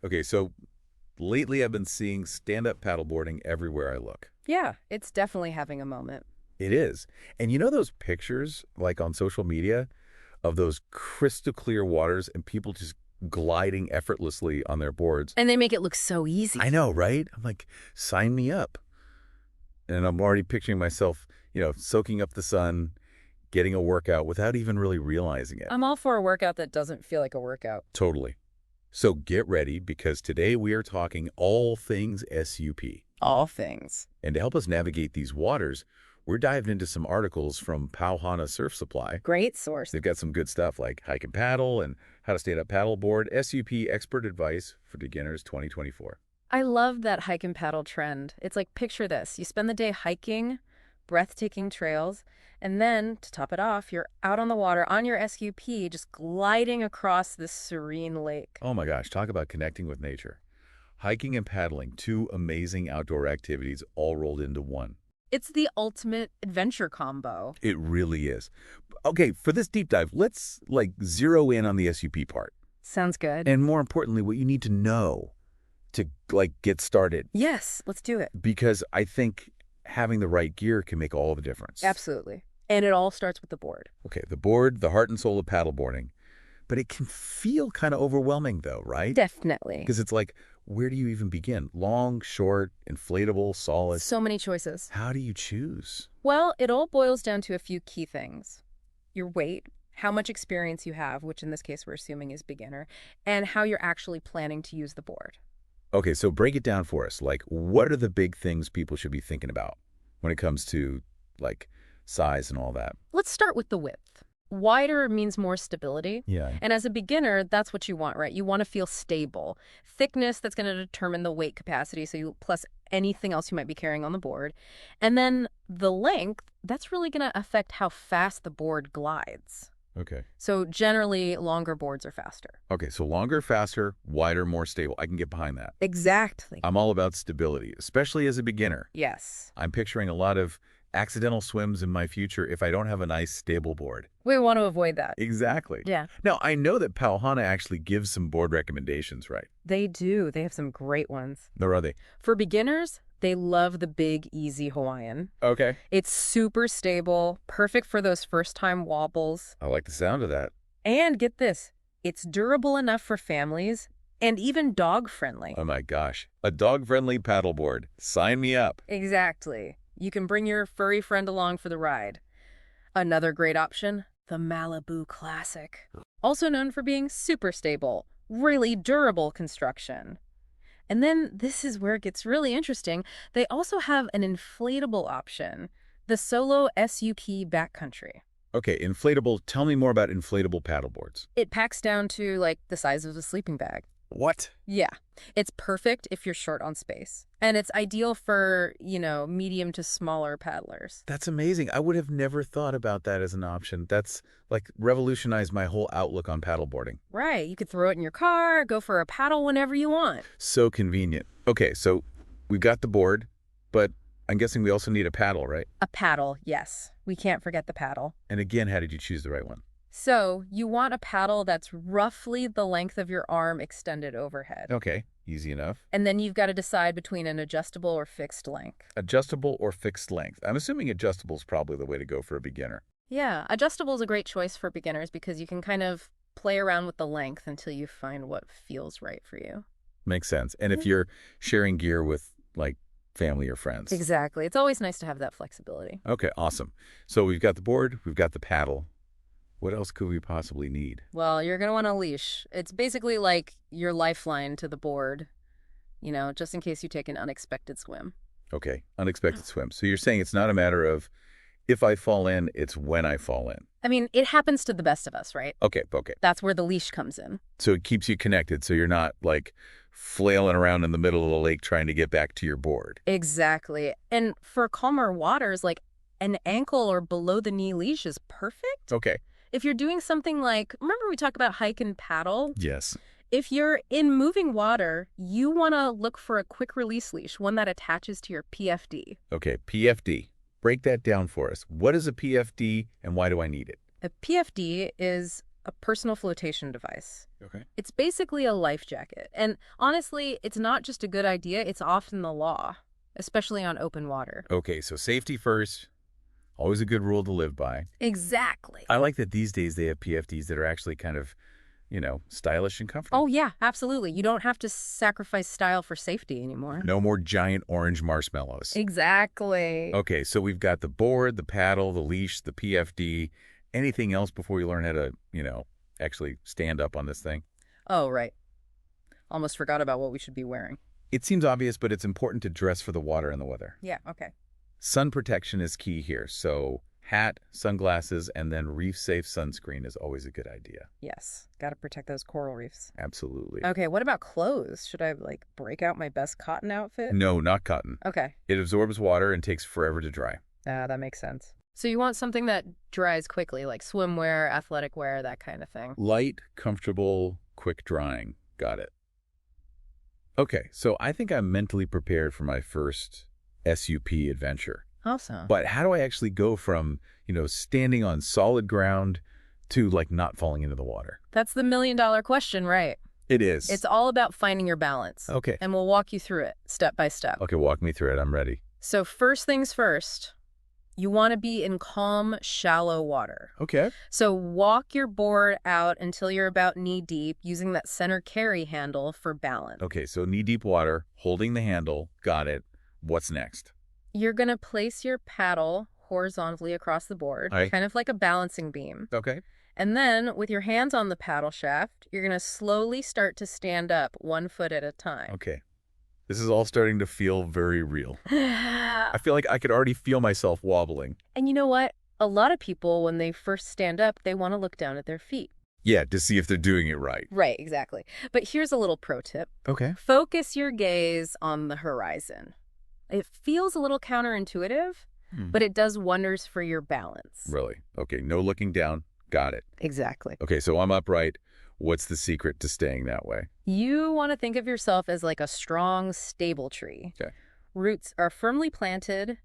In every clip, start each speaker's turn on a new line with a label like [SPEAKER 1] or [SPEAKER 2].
[SPEAKER 1] Okay, so lately I've been seeing stand-up paddleboarding everywhere I look.
[SPEAKER 2] Yeah, it's definitely having a moment.
[SPEAKER 1] It is. And you know those pictures, like on social media, of those crystal clear waters and people just gliding effortlessly on their boards?
[SPEAKER 2] And they make it look so easy.
[SPEAKER 1] I know, right? I'm like, sign me up. And I'm already picturing myself, soaking up the sun, getting a workout without even really realizing it.
[SPEAKER 2] I'm all for a workout that doesn't feel like a workout.
[SPEAKER 1] Totally. So get ready because today we are talking all things SUP.
[SPEAKER 2] All things.
[SPEAKER 1] And to help us navigate these waters, we're diving into some articles from Pau Hana Surf Supply.
[SPEAKER 2] Great source.
[SPEAKER 1] They've got some good stuff like hike and paddle and how to stand up paddleboard, SUP expert advice for beginners 2024.
[SPEAKER 2] I love that hike and paddle trend. It's like, picture this. You spend the day hiking, breathtaking trails, and then, to top it off, you're out on the water on your SUP, just gliding across this serene lake.
[SPEAKER 1] Oh my gosh, talk about connecting with nature. Hiking and paddling, two amazing outdoor activities all rolled into one.
[SPEAKER 2] It's the ultimate adventure combo.
[SPEAKER 1] It really is. Okay, for this deep dive, let's zero in on the SUP part.
[SPEAKER 2] Sounds good.
[SPEAKER 1] And more importantly, what you need to know to get started.
[SPEAKER 2] Yes, let's do it.
[SPEAKER 1] Because I think having the right gear can make all the difference.
[SPEAKER 2] Absolutely. And it all starts with the board.
[SPEAKER 1] Okay, the board, the heart and soul of paddleboarding. But it can feel kind of overwhelming though, right?
[SPEAKER 2] Definitely.
[SPEAKER 1] Because it's like, where do you even begin? Long, short, inflatable, solid.
[SPEAKER 2] So many choices.
[SPEAKER 1] How do you choose?
[SPEAKER 2] Well, it all boils down to a few key things. Your weight, how much experience you have, which in this case we're assuming is beginner, and how you're actually planning to use the board.
[SPEAKER 1] Okay, so break it down for us. What are the big things people should be thinking about when it comes to, size and all that?
[SPEAKER 2] Let's start with the width. Wider means more stability.
[SPEAKER 1] Yeah.
[SPEAKER 2] And as a beginner, that's what you want, right? You want to feel stable. Thickness, that's going to determine the weight capacity, so you plus anything else you might be carrying on the board. And then the length, that's really going to affect how fast the board glides.
[SPEAKER 1] Okay.
[SPEAKER 2] So generally, longer boards are faster.
[SPEAKER 1] Okay, so longer, faster, wider, more stable. I can get behind that.
[SPEAKER 2] Exactly.
[SPEAKER 1] I'm all about stability, especially as a beginner.
[SPEAKER 2] Yes.
[SPEAKER 1] I'm picturing a lot of accidental swims in my future if I don't have a nice, stable board.
[SPEAKER 2] We want to avoid that.
[SPEAKER 1] Exactly.
[SPEAKER 2] Yeah.
[SPEAKER 1] Now, I know that Pau Hana actually gives some board recommendations, right?
[SPEAKER 2] They do. They have some great ones.
[SPEAKER 1] Where are they?
[SPEAKER 2] For beginners, they love the Big Easy Hawaiian.
[SPEAKER 1] Okay.
[SPEAKER 2] It's super stable, perfect for those first-time wobbles.
[SPEAKER 1] I like the sound of that.
[SPEAKER 2] And get this, it's durable enough for families and even dog-friendly.
[SPEAKER 1] Oh my gosh. A dog-friendly paddleboard. Sign me up.
[SPEAKER 2] Exactly. You can bring your furry friend along for the ride. Another great option, the Malibu Classic. Also known for being super stable, really durable construction. And then this is where it gets really interesting. They also have an inflatable option, the Solo SUP Backcountry.
[SPEAKER 1] Okay, inflatable. Tell me more about inflatable paddleboards.
[SPEAKER 2] It packs down to the size of a sleeping bag.
[SPEAKER 1] What?
[SPEAKER 2] Yeah, it's perfect if you're short on space. And it's ideal for, medium to smaller paddlers.
[SPEAKER 1] That's amazing. I would have never thought about that as an option. That's revolutionized my whole outlook on paddleboarding.
[SPEAKER 2] Right. You could throw it in your car, go for a paddle whenever you want.
[SPEAKER 1] So convenient. Okay, so we've got the board, but I'm guessing we also need a paddle, right?
[SPEAKER 2] A paddle, yes. We can't forget the paddle.
[SPEAKER 1] And again, how did you choose the right one?
[SPEAKER 2] So you want a paddle that's roughly the length of your arm extended overhead.
[SPEAKER 1] Okay, easy enough.
[SPEAKER 2] And then you've got to decide between an adjustable or fixed length.
[SPEAKER 1] Adjustable or fixed length. I'm assuming adjustable is probably the way to go for a beginner.
[SPEAKER 2] Yeah, adjustable is a great choice for beginners because you can kind of play around with the length until you find what feels right for you.
[SPEAKER 1] Makes sense. And if you're sharing gear with, family or friends.
[SPEAKER 2] Exactly. It's always nice to have that flexibility.
[SPEAKER 1] Okay, awesome. So we've got the board, we've got the paddle. What else could we possibly need?
[SPEAKER 2] Well, you're going to want a leash. It's basically like your lifeline to the board, just in case you take an unexpected swim.
[SPEAKER 1] Okay, unexpected swim. So you're saying it's not a matter of if I fall in, it's when I fall in.
[SPEAKER 2] I mean, it happens to the best of us, right?
[SPEAKER 1] Okay.
[SPEAKER 2] That's where the leash comes in.
[SPEAKER 1] So it keeps you connected so you're not, flailing around in the middle of the lake trying to get back to your board.
[SPEAKER 2] Exactly. And for calmer waters, an ankle or below-the-knee leash is perfect.
[SPEAKER 1] Okay.
[SPEAKER 2] If you're doing something remember we talked about hike and paddle?
[SPEAKER 1] Yes.
[SPEAKER 2] If you're in moving water, you want to look for a quick release leash, one that attaches to your PFD.
[SPEAKER 1] Okay, PFD. Break that down for us. What is a PFD and why do I need it?
[SPEAKER 2] A PFD is a personal flotation device.
[SPEAKER 1] Okay.
[SPEAKER 2] It's basically a life jacket. And honestly, it's not just a good idea, it's often the law, especially on open water.
[SPEAKER 1] Okay, so safety first, always a good rule to live by.
[SPEAKER 2] Exactly.
[SPEAKER 1] I like that these days they have PFDs that are actually kind of, stylish and comfortable.
[SPEAKER 2] Oh, yeah, absolutely. You don't have to sacrifice style for safety anymore.
[SPEAKER 1] No more giant orange marshmallows.
[SPEAKER 2] Exactly.
[SPEAKER 1] Okay, so we've got the board, the paddle, the leash, the PFD. Anything else before you learn how to, actually stand up on this thing?
[SPEAKER 2] Oh, right. Almost forgot about what we should be wearing.
[SPEAKER 1] It seems obvious, but it's important to dress for the water and the weather.
[SPEAKER 2] Yeah, okay.
[SPEAKER 1] Sun protection is key here, so hat, sunglasses, and then reef-safe sunscreen is always a good idea.
[SPEAKER 2] Yes, got to protect those coral reefs.
[SPEAKER 1] Absolutely.
[SPEAKER 2] Okay, what about clothes? Should I, break out my best cotton outfit?
[SPEAKER 1] No, not cotton.
[SPEAKER 2] Okay.
[SPEAKER 1] It absorbs water and takes forever to dry.
[SPEAKER 2] That makes sense. So you want something that dries quickly, like swimwear, athletic wear, that kind of thing.
[SPEAKER 1] Light, comfortable, quick drying. Got it. Okay, so I think I'm mentally prepared for my first SUP adventure.
[SPEAKER 2] Awesome.
[SPEAKER 1] But how do I actually go from, standing on solid ground to, not falling into the water?
[SPEAKER 2] That's the million-dollar question, right?
[SPEAKER 1] It is.
[SPEAKER 2] It's all about finding your balance.
[SPEAKER 1] Okay.
[SPEAKER 2] And we'll walk you through it step by step.
[SPEAKER 1] Okay, walk me through it. I'm ready.
[SPEAKER 2] So first things first, you want to be in calm, shallow water.
[SPEAKER 1] Okay.
[SPEAKER 2] So walk your board out until you're about knee-deep using that center carry handle for balance.
[SPEAKER 1] Okay, so knee-deep water, holding the handle. Got it. What's next?
[SPEAKER 2] You're going to place your paddle horizontally across the board, kind of like a balancing beam.
[SPEAKER 1] Okay.
[SPEAKER 2] And then, with your hands on the paddle shaft, you're going to slowly start to stand up 1 foot at a time.
[SPEAKER 1] Okay. This is all starting to feel very real. I feel like I could already feel myself wobbling.
[SPEAKER 2] And you know what? A lot of people, when they first stand up, they want to look down at their feet.
[SPEAKER 1] Yeah, to see if they're doing it right.
[SPEAKER 2] Right, exactly. But here's a little pro tip.
[SPEAKER 1] Okay.
[SPEAKER 2] Focus your gaze on the horizon. It feels a little counterintuitive, but it does wonders for your balance.
[SPEAKER 1] Really? Okay, no looking down. Got it.
[SPEAKER 2] Exactly.
[SPEAKER 1] Okay, so I'm upright. What's the secret to staying that way?
[SPEAKER 2] You want to think of yourself as like a strong, stable tree.
[SPEAKER 1] Okay.
[SPEAKER 2] Roots are firmly planted,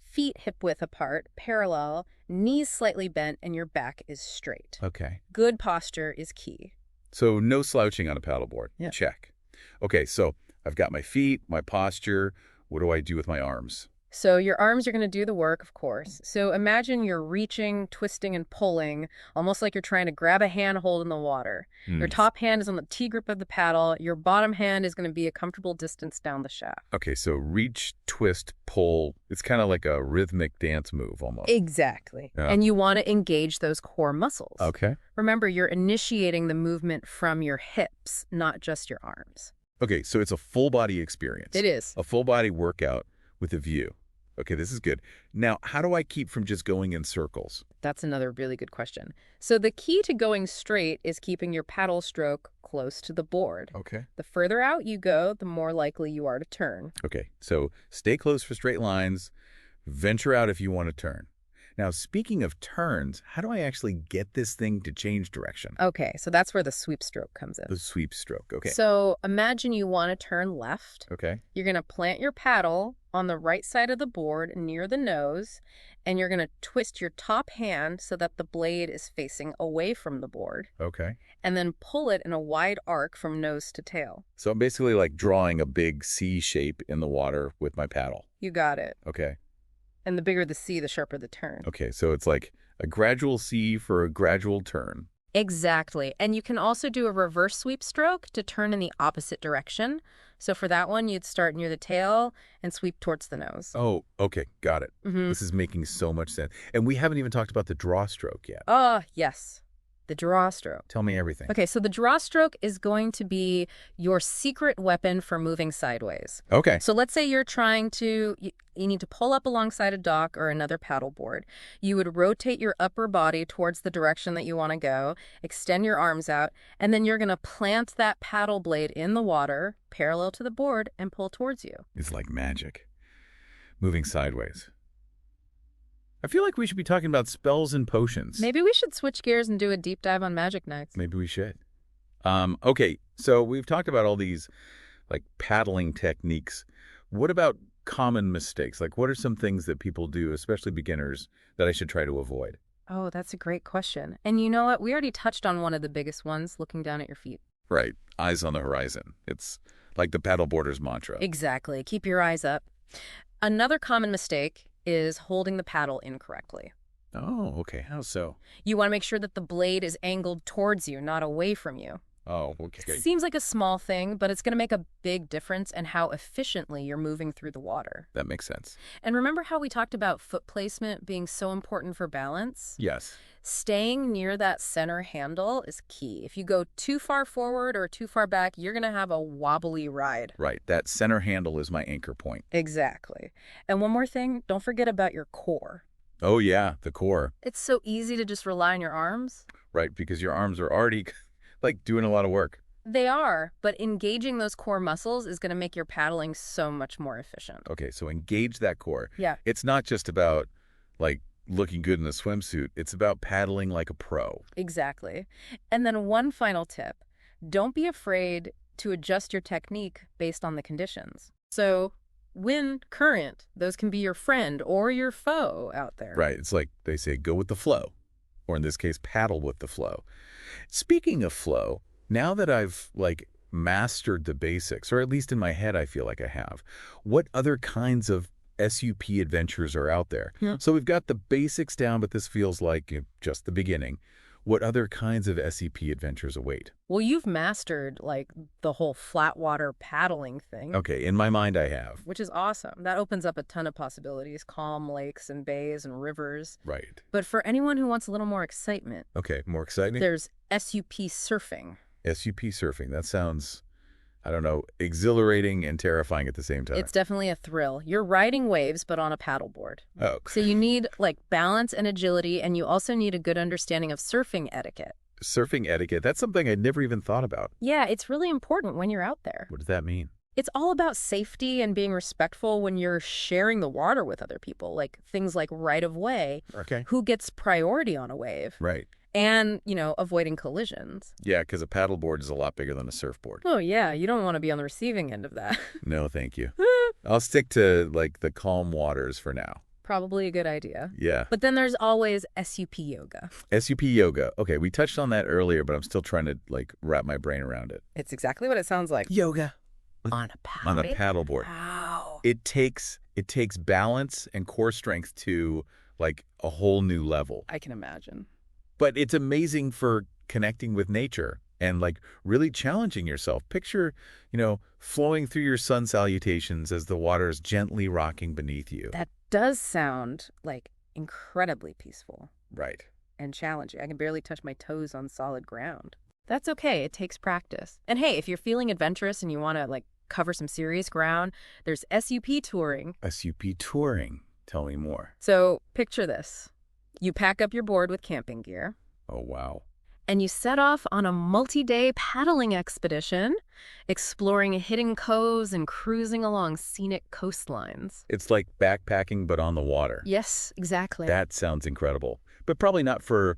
[SPEAKER 2] feet hip-width apart, parallel, knees slightly bent, and your back is straight.
[SPEAKER 1] Okay.
[SPEAKER 2] Good posture is key.
[SPEAKER 1] So no slouching on a paddleboard.
[SPEAKER 2] Yeah.
[SPEAKER 1] Check. Okay, so I've got my feet, my posture. What do I do with my arms?
[SPEAKER 2] So your arms are going to do the work, of course. So imagine you're reaching, twisting, and pulling, almost like you're trying to grab a handhold in the water. Your top hand is on the T-grip of the paddle. Your bottom hand is going to be a comfortable distance down the shaft.
[SPEAKER 1] Okay, so reach, twist, pull. It's kind of like a rhythmic dance move almost.
[SPEAKER 2] Exactly.
[SPEAKER 1] Yeah.
[SPEAKER 2] And you want to engage those core muscles.
[SPEAKER 1] Okay.
[SPEAKER 2] Remember, you're initiating the movement from your hips, not just your arms.
[SPEAKER 1] Okay, so it's a full body experience.
[SPEAKER 2] It is.
[SPEAKER 1] A full body workout with a view. Okay, this is good. Now, how do I keep from just going in circles?
[SPEAKER 2] That's another really good question. So the key to going straight is keeping your paddle stroke close to the board.
[SPEAKER 1] Okay.
[SPEAKER 2] The further out you go, the more likely you are to turn.
[SPEAKER 1] Okay, so stay close for straight lines. Venture out if you want to turn. Now, speaking of turns, how do I actually get this thing to change direction?
[SPEAKER 2] Okay, so that's where the sweep stroke comes in.
[SPEAKER 1] The sweep stroke, okay.
[SPEAKER 2] So imagine you want to turn left.
[SPEAKER 1] Okay.
[SPEAKER 2] You're going to plant your paddle on the right side of the board near the nose, and you're going to twist your top hand so that the blade is facing away from the board,
[SPEAKER 1] Okay.
[SPEAKER 2] and then pull it in a wide arc from nose to tail.
[SPEAKER 1] So I'm basically like drawing a big C shape in the water with my paddle.
[SPEAKER 2] You got it.
[SPEAKER 1] Okay.
[SPEAKER 2] And the bigger the C, the sharper the turn.
[SPEAKER 1] Okay, so it's like a gradual C for a gradual turn.
[SPEAKER 2] Exactly. And you can also do a reverse sweep stroke to turn in the opposite direction. So for that one, you'd start near the tail and sweep towards the nose.
[SPEAKER 1] Oh, okay, got it.
[SPEAKER 2] Mm-hmm.
[SPEAKER 1] This is making so much sense. And we haven't even talked about the draw stroke yet.
[SPEAKER 2] Yes. The draw stroke.
[SPEAKER 1] Tell me everything.
[SPEAKER 2] Okay, so the draw stroke is going to be your secret weapon for moving sideways.
[SPEAKER 1] Okay.
[SPEAKER 2] So let's say you're trying to, you need to pull up alongside a dock or another paddleboard. You would rotate your upper body towards the direction that you want to go, extend your arms out, and then you're going to plant that paddle blade in the water, parallel to the board, and pull towards you.
[SPEAKER 1] It's like magic. Moving sideways. I feel like we should be talking about spells and potions.
[SPEAKER 2] Maybe we should switch gears and do a deep dive on magic knights.
[SPEAKER 1] Maybe we should. Okay, so we've talked about all these like paddling techniques. What about common mistakes? Like what are some things that people do, especially beginners, that I should try to avoid?
[SPEAKER 2] Oh, that's a great question. And you know what? We already touched on one of the biggest ones, looking down at your feet.
[SPEAKER 1] Right. Eyes on the horizon. It's like the paddleboarder's mantra.
[SPEAKER 2] Exactly. Keep your eyes up. Another common mistake is holding the paddle incorrectly.
[SPEAKER 1] Oh, okay. How so?
[SPEAKER 2] You want to make sure that the blade is angled towards you, not away from you.
[SPEAKER 1] Oh, okay.
[SPEAKER 2] Seems like a small thing, but it's going to make a big difference in how efficiently you're moving through the water.
[SPEAKER 1] That makes sense.
[SPEAKER 2] And remember how we talked about foot placement being so important for balance?
[SPEAKER 1] Yes.
[SPEAKER 2] Staying near that center handle is key. If you go too far forward or too far back, you're going to have a wobbly ride.
[SPEAKER 1] Right. That center handle is my anchor point.
[SPEAKER 2] Exactly. And one more thing, don't forget about your core.
[SPEAKER 1] Oh, yeah. The core.
[SPEAKER 2] It's so easy to just rely on your arms.
[SPEAKER 1] Right. Because your arms are already like doing a lot of work.
[SPEAKER 2] They are, but engaging those core muscles is going to make your paddling so much more efficient.
[SPEAKER 1] Okay. So engage that core.
[SPEAKER 2] Yeah.
[SPEAKER 1] It's not just about like looking good in a swimsuit. It's about paddling like a pro.
[SPEAKER 2] Exactly. And then one final tip. Don't be afraid to adjust your technique based on the conditions. So wind, current, those can be your friend or your foe out there.
[SPEAKER 1] Right. It's like they say, go with the flow, or in this case, paddle with the flow. Speaking of flow, now that I've like mastered the basics, or at least in my head I feel like I have, what other kinds of SUP adventures are out there?
[SPEAKER 2] Yeah.
[SPEAKER 1] So we've got the basics down, but this feels like just the beginning. What other kinds of SUP adventures await?
[SPEAKER 2] Well, you've mastered like the whole flat water paddling thing.
[SPEAKER 1] Okay, in my mind I have.
[SPEAKER 2] Which is awesome. That opens up a ton of possibilities, calm lakes and bays and rivers.
[SPEAKER 1] Right.
[SPEAKER 2] But for anyone who wants a little more excitement,
[SPEAKER 1] Okay, more exciting?
[SPEAKER 2] there's SUP surfing.
[SPEAKER 1] SUP surfing. That sounds, I don't know, exhilarating and terrifying at the same time.
[SPEAKER 2] It's definitely a thrill. You're riding waves, but on a paddleboard.
[SPEAKER 1] Oh,
[SPEAKER 2] So you need like balance and agility, and you also need a good understanding of surfing etiquette.
[SPEAKER 1] surfing etiquette. That's something I'd never even thought about.
[SPEAKER 2] Yeah, it's really important when you're out there.
[SPEAKER 1] What does that mean?
[SPEAKER 2] It's all about safety and being respectful when you're sharing the water with other people, like things like right of way,
[SPEAKER 1] Okay.
[SPEAKER 2] who gets priority on a wave,
[SPEAKER 1] Right.
[SPEAKER 2] and, avoiding collisions.
[SPEAKER 1] Yeah, because a paddleboard is a lot bigger than a surfboard.
[SPEAKER 2] Oh, yeah, you don't want to be on the receiving end of that.
[SPEAKER 1] No, thank you. I'll stick to, like, the calm waters for now.
[SPEAKER 2] Probably a good idea.
[SPEAKER 1] Yeah.
[SPEAKER 2] But then there's always SUP yoga.
[SPEAKER 1] SUP yoga. Okay, we touched on that earlier, but I'm still trying to, like, wrap my brain around it.
[SPEAKER 2] It's exactly what it sounds like.
[SPEAKER 1] Yoga.
[SPEAKER 2] On a paddle.
[SPEAKER 1] On a paddleboard.
[SPEAKER 2] Wow.
[SPEAKER 1] It takes balance and core strength to, like, a whole new level.
[SPEAKER 2] I can imagine.
[SPEAKER 1] But it's amazing for connecting with nature and like really challenging yourself. Picture, flowing through your sun salutations as the water is gently rocking beneath you.
[SPEAKER 2] That does sound like incredibly peaceful
[SPEAKER 1] Right.
[SPEAKER 2] and challenging. I can barely touch my toes on solid ground. That's okay. It takes practice. And hey, if you're feeling adventurous and you want to like cover some serious ground, there's SUP touring.
[SPEAKER 1] SUP touring. Tell me more.
[SPEAKER 2] So picture this. You pack up your board with camping gear,
[SPEAKER 1] Oh, wow.
[SPEAKER 2] and you set off on a multi-day paddling expedition, exploring hidden coves and cruising along scenic coastlines.
[SPEAKER 1] It's like backpacking, but on the water.
[SPEAKER 2] Yes, exactly.
[SPEAKER 1] That sounds incredible, but probably not for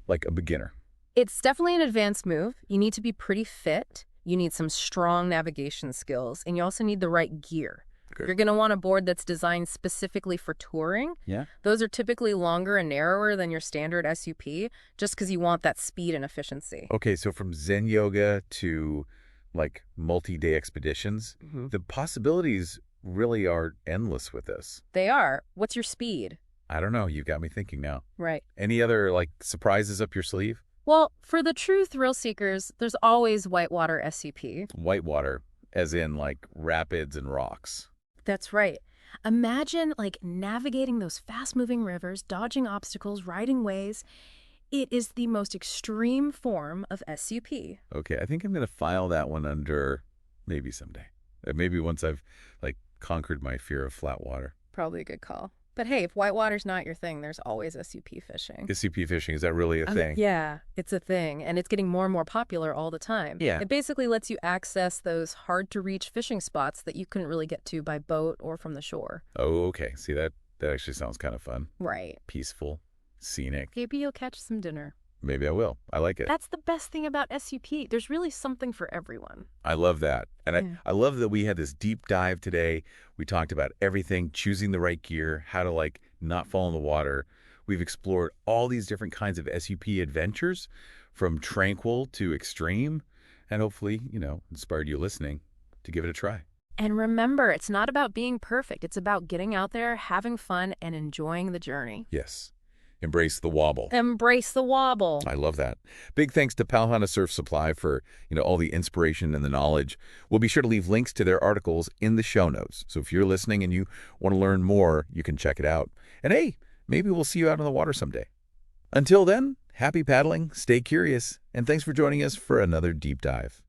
[SPEAKER 1] like a beginner.
[SPEAKER 2] It's definitely an advanced move. You need to be pretty fit. You need some strong navigation skills, and you also need the right gear.
[SPEAKER 1] Good.
[SPEAKER 2] You're going to want a board that's designed specifically for touring.
[SPEAKER 1] Yeah.
[SPEAKER 2] Those are typically longer and narrower than your standard SUP, just because you want that speed and efficiency.
[SPEAKER 1] Okay, so from Zen yoga to like multi-day expeditions,
[SPEAKER 2] Mm-hmm.
[SPEAKER 1] the possibilities really are endless with this.
[SPEAKER 2] They are. What's your speed?
[SPEAKER 1] I don't know. You've got me thinking now.
[SPEAKER 2] Right.
[SPEAKER 1] Any other like surprises up your sleeve?
[SPEAKER 2] Well, for the true thrill seekers, there's always whitewater SUP.
[SPEAKER 1] Whitewater, as in like rapids and rocks.
[SPEAKER 2] That's right. Imagine like navigating those fast-moving rivers, dodging obstacles, riding waves. It is the most extreme form of SUP.
[SPEAKER 1] Okay, I think I'm going to file that one under maybe someday. Maybe once I've like conquered my fear of flat water.
[SPEAKER 2] Probably a good call. But hey, if whitewater's not your thing, there's always SUP fishing.
[SPEAKER 1] SUP fishing, is that really a thing?
[SPEAKER 2] Yeah, it's a thing, and it's getting more and more popular all the time.
[SPEAKER 1] Yeah.
[SPEAKER 2] It basically lets you access those hard-to-reach fishing spots that you couldn't really get to by boat or from the shore.
[SPEAKER 1] Oh, okay. See, that actually sounds kind of fun.
[SPEAKER 2] Right.
[SPEAKER 1] Peaceful, scenic.
[SPEAKER 2] Maybe you'll catch some dinner.
[SPEAKER 1] Maybe I will. I like it.
[SPEAKER 2] That's the best thing about SUP. There's really something for everyone.
[SPEAKER 1] I love that. And
[SPEAKER 2] Yeah.
[SPEAKER 1] I love that we had this deep dive today. We talked about everything, choosing the right gear, how to like not fall in the water. We've explored all these different kinds of SUP adventures, from tranquil to extreme, and hopefully, inspired you listening to give it a try.
[SPEAKER 2] And remember, it's not about being perfect. It's about getting out there, having fun, and enjoying the journey.
[SPEAKER 1] Yes. Embrace the wobble.
[SPEAKER 2] Embrace the wobble.
[SPEAKER 1] I love that. Big thanks to Pau Hana Surf Supply for, all the inspiration and the knowledge. We'll be sure to leave links to their articles in the show notes. So if you're listening and you want to learn more, you can check it out. And hey, maybe we'll see you out on the water someday. Until then, happy paddling, stay curious, and thanks for joining us for another deep dive.